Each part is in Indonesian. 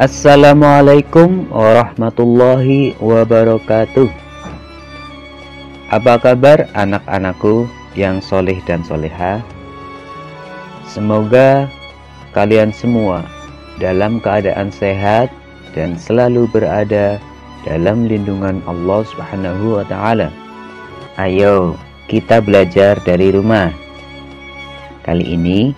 Assalamualaikum warahmatullahi wabarakatuh. Apa kabar anak-anakku yang soleh dan soleha? Semoga kalian semua dalam keadaan sehat dan selalu berada dalam lindungan Allah Subhanahu wa Ta'ala. Ayo kita belajar dari rumah. Kali ini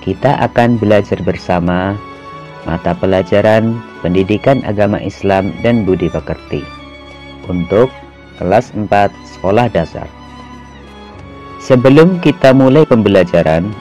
kita akan belajar bersama mata pelajaran Pendidikan Agama Islam dan Budi Pekerti untuk kelas 4 sekolah dasar. Sebelum kita mulai pembelajaran,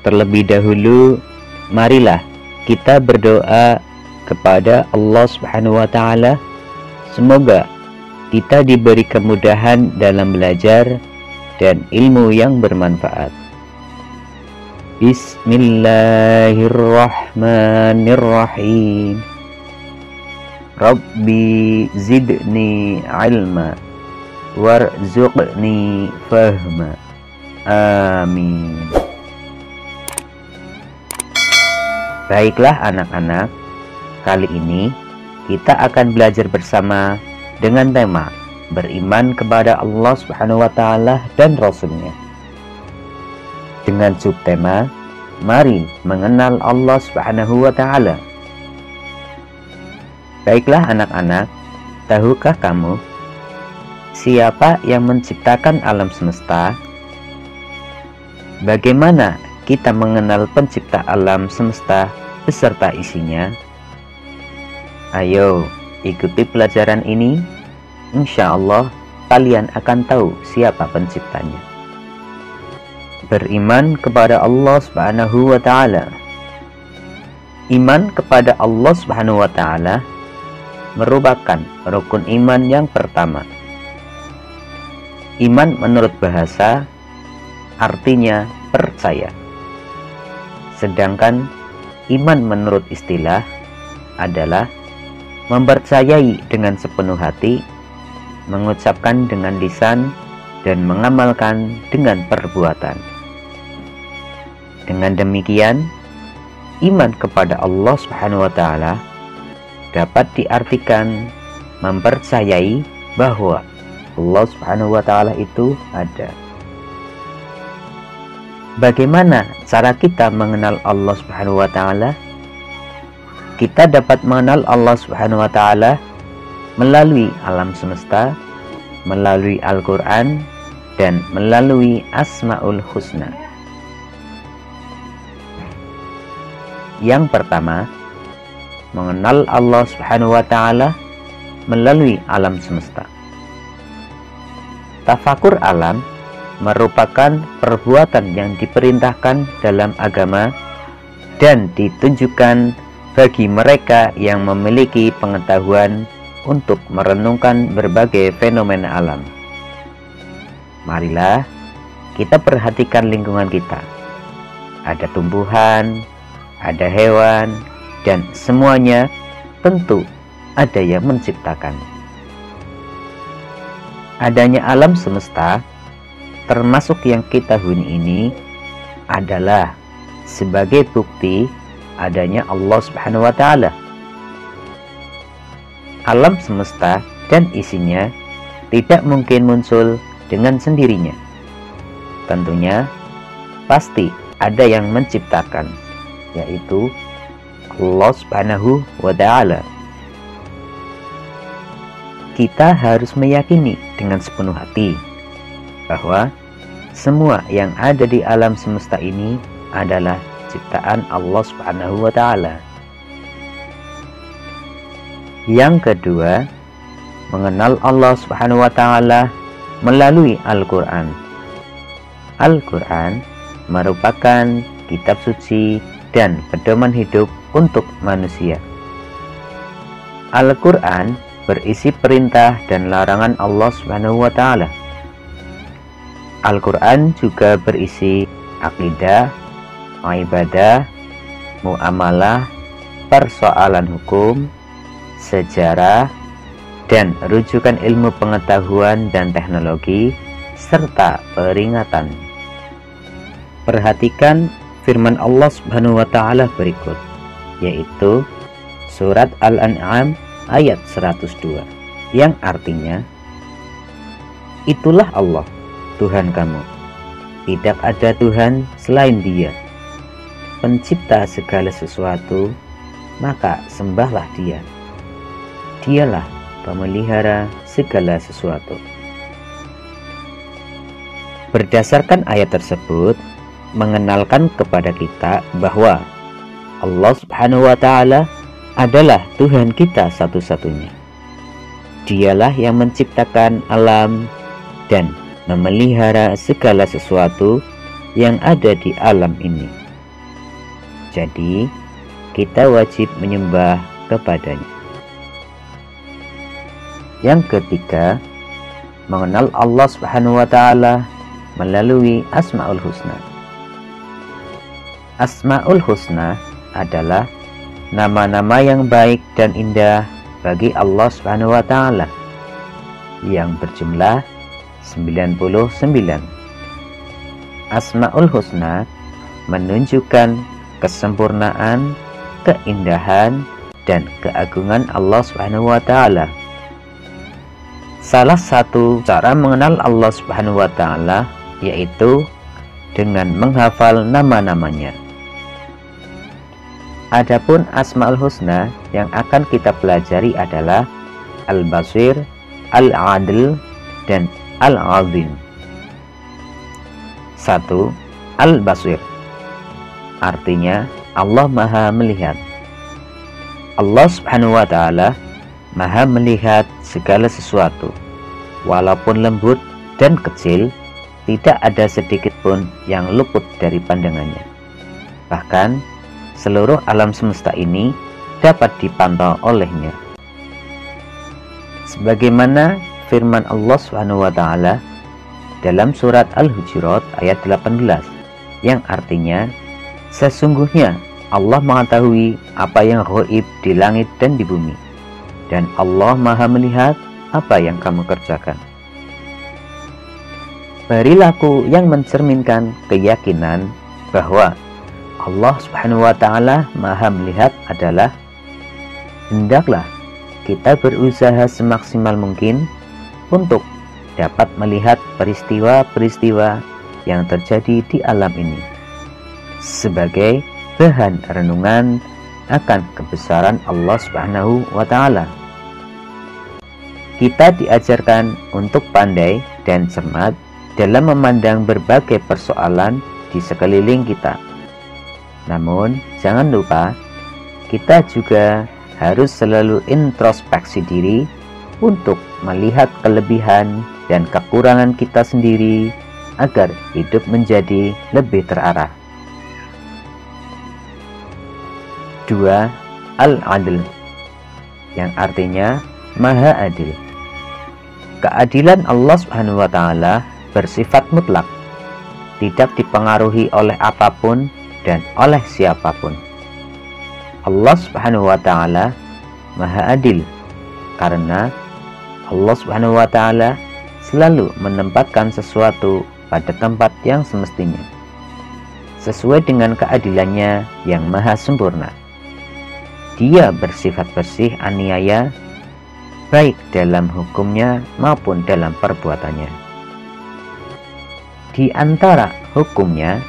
terlebih dahulu marilah kita berdoa kepada Allah Subhanahu wa Ta'ala. Semoga kita diberi kemudahan dalam belajar dan ilmu yang bermanfaat. Bismillahirrahmanirrahim. Rabbi zidni ilma warzuqni fahma. Amin. Baiklah anak-anak, kali ini kita akan belajar bersama dengan tema beriman kepada Allah Subhanahu wa Ta'ala dan Rasul-Nya, dengan subtema mari mengenal Allah Subhanahu wa Ta'ala. Baiklah anak-anak, tahukah kamu siapa yang menciptakan alam semesta? Bagaimana kita mengenal pencipta alam semesta beserta isinya? Ayo ikuti pelajaran ini. Insya Allah kalian akan tahu siapa penciptanya. Beriman kepada Allah Subhanahu wa Ta'ala. Iman kepada Allah Subhanahu wa Ta'ala merupakan rukun iman yang pertama. Iman menurut bahasa artinya percaya, sedangkan iman menurut istilah adalah mempercayai dengan sepenuh hati, mengucapkan dengan lisan, dan mengamalkan dengan perbuatan. Dengan demikian, iman kepada Allah Subhanahu wa Ta'ala dapat diartikan mempercayai bahwa Allah Subhanahu wa Ta'ala itu ada. Bagaimana cara kita mengenal Allah Subhanahu wa Ta'ala? Kita dapat mengenal Allah Subhanahu wa Ta'ala melalui alam semesta, melalui Al-Quran, dan melalui Asmaul Husna. Yang pertama, mengenal Allah Subhanahu wa Ta'ala melalui alam semesta. Tafakur alam merupakan perbuatan yang diperintahkan dalam agama dan ditunjukkan bagi mereka yang memiliki pengetahuan untuk merenungkan berbagai fenomena alam. Marilah kita perhatikan lingkungan kita. Ada tumbuhan, ada hewan, dan semuanya tentu ada yang menciptakan. Adanya alam semesta, termasuk yang kita huni ini, adalah sebagai bukti adanya Allah Subhanahu wa Ta'ala. Alam semesta dan isinya tidak mungkin muncul dengan sendirinya. Tentunya pasti ada yang menciptakan, yaitu Allah Subhanahu wa Ta'ala. Kita harus meyakini dengan sepenuh hati bahwa semua yang ada di alam semesta ini adalah ciptaan Allah Subhanahu wa Ta'ala. Yang kedua, mengenal Allah Subhanahu wa Ta'ala melalui Al-Quran. Al-Quran merupakan kitab suci dan pedoman hidup untuk manusia. Al-Quran berisi perintah dan larangan Allah Subhanahu wa Ta'ala. Al-Quran juga berisi akidah, ibadah, muamalah, persoalan hukum, sejarah, dan rujukan ilmu pengetahuan dan teknologi, serta peringatan. Perhatikan firman Allah Subhanahu wa Ta'ala berikut, yaitu surat Al-An'am ayat 102, yang artinya, itulah Allah, Tuhan kamu. Tidak ada Tuhan selain Dia, pencipta segala sesuatu, maka sembahlah Dia. Dialah pemelihara segala sesuatu. Berdasarkan ayat tersebut, mengenalkan kepada kita bahwa Allah Subhanahu wa Ta'ala adalah Tuhan kita satu-satunya. Dialah yang menciptakan alam dan memelihara segala sesuatu yang ada di alam ini. Jadi, kita wajib menyembah kepadanya. Yang ketiga, mengenal Allah Subhanahu wa Ta'ala melalui Asmaul Husna. Asmaul Husna adalah nama-nama yang baik dan indah bagi Allah Subhanahu wa Ta'ala yang berjumlah 99. Asmaul Husna menunjukkan kesempurnaan, keindahan, dan keagungan Allah Subhanahu wa Ta'ala. Salah satu cara mengenal Allah Subhanahu wa Ta'ala yaitu dengan menghafal nama-namanya. Adapun Asmaul Husna yang akan kita pelajari adalah Al-Basir, Al-Adil, dan Al-Azim. 1. Al-Basir, artinya Allah Maha Melihat. Allah Subhanahu wa Ta'ala Maha melihat segala sesuatu, walaupun lembut dan kecil, tidak ada sedikit pun yang luput dari pandangannya. Bahkan seluruh alam semesta ini dapat dipantau olehnya. Sebagaimana firman Allah Subhanahu wa Ta'ala dalam surat Al-Hujurat ayat 18, yang artinya, sesungguhnya Allah mengetahui apa yang gaib di langit dan di bumi, dan Allah Maha melihat apa yang kamu kerjakan. Perilaku yang mencerminkan keyakinan bahwa Allah Subhanahu wa Ta'ala Maha melihat adalah, hendaklah kita berusaha semaksimal mungkin untuk dapat melihat peristiwa-peristiwa yang terjadi di alam ini sebagai bahan renungan akan kebesaran Allah Subhanahu wa Ta'ala. Kita diajarkan untuk pandai dan cermat dalam memandang berbagai persoalan di sekeliling kita. Namun, jangan lupa, kita juga harus selalu introspeksi diri untuk melihat kelebihan dan kekurangan kita sendiri agar hidup menjadi lebih terarah. 2. Al-Adil, yang artinya Maha Adil. Keadilan Allah Subhanahu wa Ta'ala bersifat mutlak, tidak dipengaruhi oleh apapun dan oleh siapapun. Allah Subhanahu wa Ta'ala Maha Adil karena Allah Subhanahu wa Ta'ala selalu menempatkan sesuatu pada tempat yang semestinya, sesuai dengan keadilannya yang maha sempurna. Dia bersifat bersih aniaya, baik dalam hukumnya maupun dalam perbuatannya. Di antara hukumnya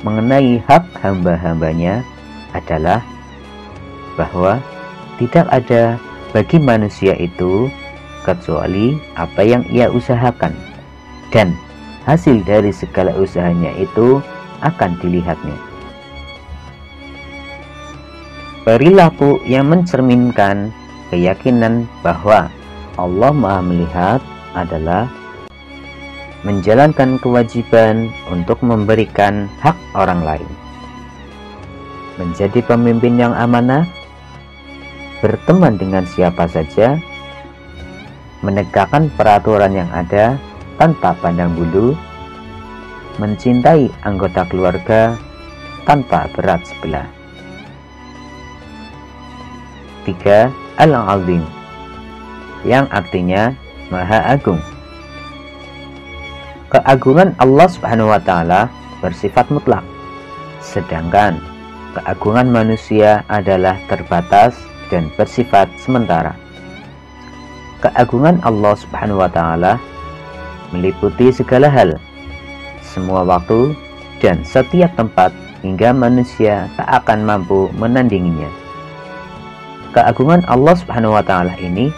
mengenai hak hamba-hambanya adalah bahwa tidak ada bagi manusia itu kecuali apa yang ia usahakan, dan hasil dari segala usahanya itu akan dilihatnya. Perilaku yang mencerminkan keyakinan bahwa Allah Maha Melihat adalah menjalankan kewajiban untuk memberikan hak orang lain, menjadi pemimpin yang amanah, berteman dengan siapa saja, menegakkan peraturan yang ada tanpa pandang bulu, mencintai anggota keluarga tanpa berat sebelah. 3. Al-Azim, yang artinya Maha Agung. Keagungan Allah Subhanahu wa Ta'ala bersifat mutlak, sedangkan keagungan manusia adalah terbatas dan bersifat sementara. Keagungan Allah Subhanahu wa Ta'ala meliputi segala hal, semua waktu, dan setiap tempat, hingga manusia tak akan mampu menandinginya. Keagungan Allah Subhanahu wa Ta'ala ini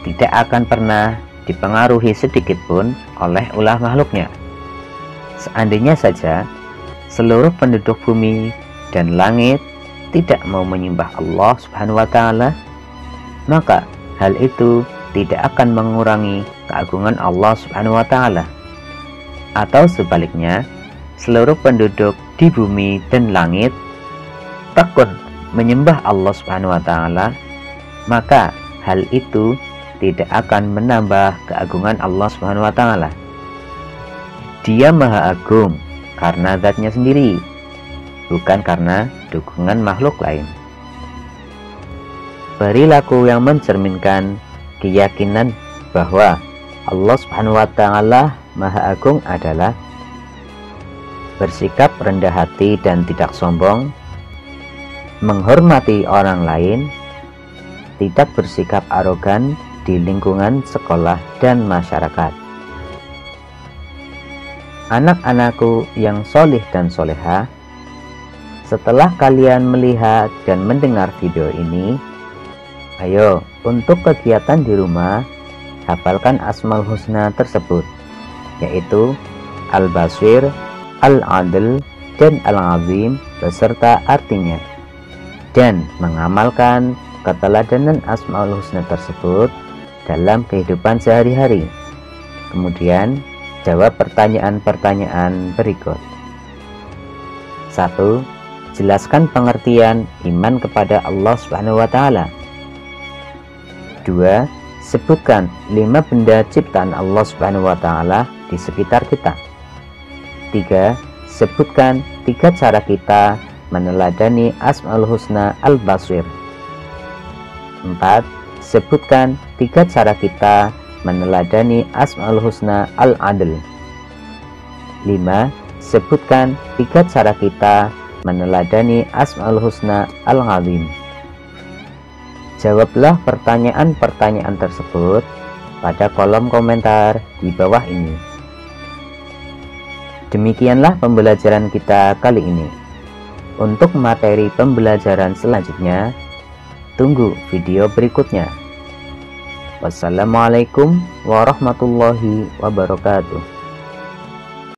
tidak akan pernah dipengaruhi sedikit pun oleh ulah makhluknya. Seandainya saja seluruh penduduk bumi dan langit tidak mau menyembah Allah Subhanahu wa Ta'ala, maka hal itu tidak akan mengurangi keagungan Allah Subhanahu wa Ta'ala. Atau sebaliknya, seluruh penduduk di bumi dan langit tekun menyembah Allah Subhanahu wa Ta'ala, maka hal itu tidak akan menambah keagungan Allah Subhanahu wa Ta'ala. Dia Maha Agung karena zatnya sendiri, bukan karena dukungan makhluk lain. Perilaku yang mencerminkan keyakinan bahwa Allah Subhanahu wa Ta'ala Maha Agung adalah bersikap rendah hati dan tidak sombong, menghormati orang lain, tidak bersikap arogan di lingkungan sekolah dan masyarakat. Anak-anakku yang solih dan soleha, setelah kalian melihat dan mendengar video ini, ayo untuk kegiatan di rumah, hafalkan Asmaul Husna tersebut, yaitu Al-Basir, Al-Adil, dan Al-Azim beserta artinya, dan mengamalkan keteladanan Asmaul Husna tersebut dalam kehidupan sehari-hari. Kemudian jawab pertanyaan-pertanyaan berikut. 1. Jelaskan pengertian iman kepada Allah Subhanahu wa Ta'ala. 2. Sebutkan 5 benda ciptaan Allah Subhanahu wa Ta'ala di sekitar kita. 3. Sebutkan 3 cara kita meneladani Asmaul Husna Al-Basir. 4. Sebutkan 3 cara kita meneladani Asmaul Husna Al-Adil. 5. Sebutkan 3 cara kita meneladani Asmaul Husna Al-Azim. Jawablah pertanyaan-pertanyaan tersebut pada kolom komentar di bawah ini. Demikianlah pembelajaran kita kali ini. Untuk materi pembelajaran selanjutnya, tunggu video berikutnya. Wassalamualaikum warahmatullahi wabarakatuh.